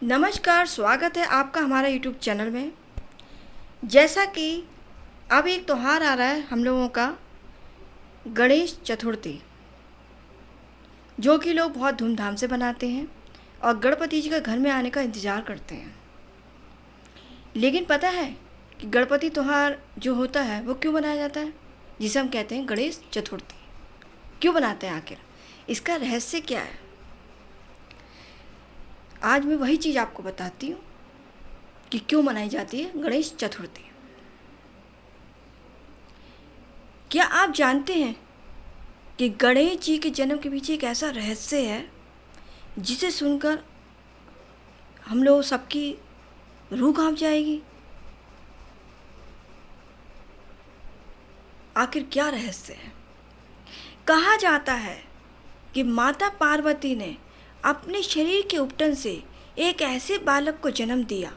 नमस्कार, स्वागत है आपका हमारा यूट्यूब चैनल में। जैसा कि अब एक त्यौहार आ रहा है हम लोगों का, गणेश चतुर्थी, जो कि लोग बहुत धूमधाम से बनाते हैं और गणपति जी का घर में आने का इंतज़ार करते हैं। लेकिन पता है कि गणपति त्यौहार जो होता है वो क्यों मनाया जाता है, जिसे हम कहते हैं गणेश चतुर्थी? क्यों बनाते हैं आखिर? इसका रहस्य क्या है? आज मैं वही चीज़ आपको बताती हूँ कि क्यों मनाई जाती है गणेश चतुर्थी। क्या आप जानते हैं कि गणेश जी के जन्म के पीछे एक ऐसा रहस्य है जिसे सुनकर हम लोग सबकी रूह कांप जाएगी? आखिर क्या रहस्य है? कहा जाता है कि माता पार्वती ने अपने शरीर के उपटन से एक ऐसे बालक को जन्म दिया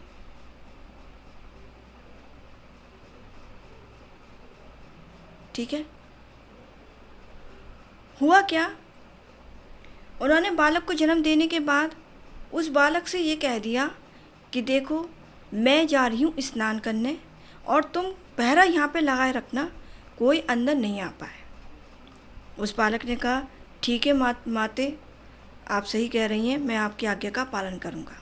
ठीक है। हुआ क्या, उन्होंने बालक को जन्म देने के बाद उस बालक से ये कह दिया कि देखो, मैं जा रही हूँ स्नान करने और तुम पहरा यहाँ पे लगाए रखना, कोई अंदर नहीं आ पाए। उस बालक ने कहा, ठीक है माते, आप सही कह रही हैं, मैं आपकी आज्ञा का पालन करूँगा।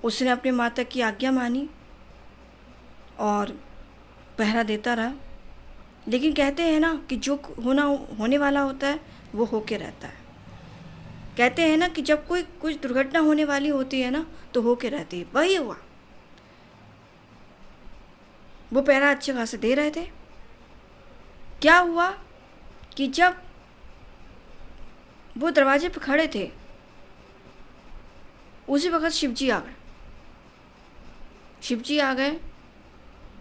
उसने अपनी माता की आज्ञा मानी और पहरा देता रहा। लेकिन कहते हैं ना कि जो होने वाला होता है वो होके रहता है। कहते हैं ना कि जब कोई कुछ दुर्घटना होने वाली होती है ना तो होके रहती है। वही हुआ, वो पहरा अच्छे खासे दे रहे थे। क्या हुआ कि जब वो दरवाजे पर खड़े थे उसी वक्त शिवजी आ गए। शिवजी आ गए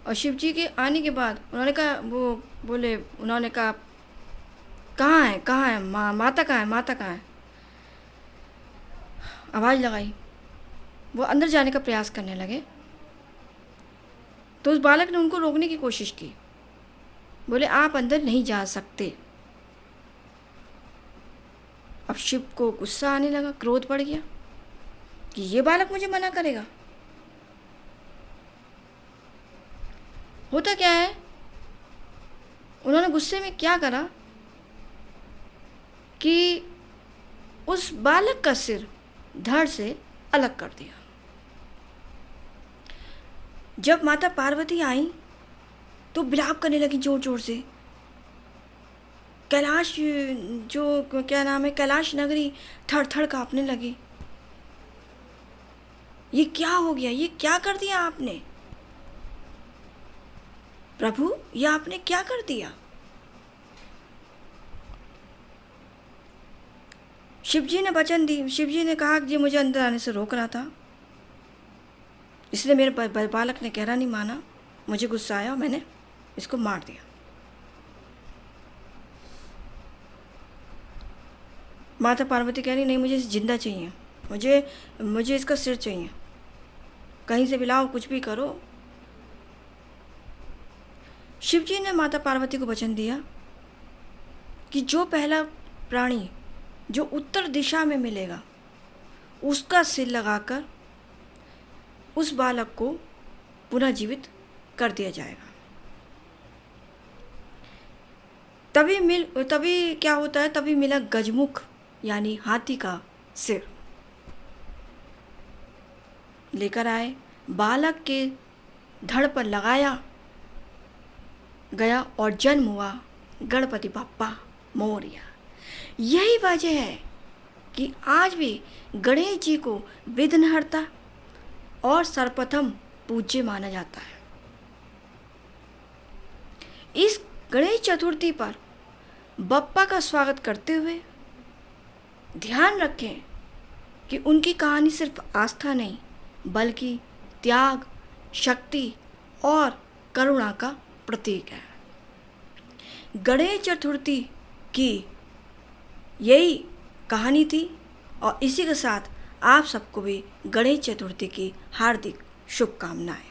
और शिवजी के आने के बाद उन्होंने कहा, कहाँ है माता कहाँ है, माता कहाँ है? आवाज़ लगाई। वो अंदर जाने का प्रयास करने लगे तो उस बालक ने उनको रोकने की कोशिश की। बोले, आप अंदर नहीं जा सकते। अब शिव को गुस्सा आने लगा, क्रोध बढ़ गया कि ये बालक मुझे मना करेगा। होता क्या है, उन्होंने गुस्से में क्या करा कि उस बालक का सिर धड़ से अलग कर दिया। जब माता पार्वती आई तो विलाप करने लगी जोर जोर से। कैलाश, जो क्या नाम है, कैलाश नगरी थर थर कांपने लगी। ये क्या हो गया, ये क्या कर दिया आपने प्रभु, ये आपने क्या कर दिया? शिवजी ने वचन दी। शिवजी ने कहा कि मुझे अंदर आने से रोक रहा था, इसलिए मेरे बालक ने कहना नहीं माना, मुझे गुस्सा आया और मैंने इसको मार दिया। माता पार्वती कह रही, नहीं, मुझे जिंदा चाहिए, मुझे इसका सिर चाहिए, कहीं से भी लाओ, कुछ भी करो। शिवजी ने माता पार्वती को वचन दिया कि जो पहला प्राणी जो उत्तर दिशा में मिलेगा उसका सिर लगाकर उस बालक को पुनः जीवित कर दिया जाएगा। तभी क्या होता है, तभी मिला गजमुख यानी हाथी का सिर। लेकर आए, बालक के धड़ पर लगाया गया और जन्म हुआ गणपति बप्पा मोरया। यही वजह है कि आज भी गणेश जी को विघ्नहर्ता और सर्वप्रथम पूज्य माना जाता है। इस गणेश चतुर्थी पर बप्पा का स्वागत करते हुए ध्यान रखें कि उनकी कहानी सिर्फ आस्था नहीं बल्कि त्याग, शक्ति और करुणा का प्रतीक है। गणेश चतुर्थी की यही कहानी थी और इसी के साथ आप सबको भी गणेश चतुर्थी की हार्दिक शुभकामनाएं।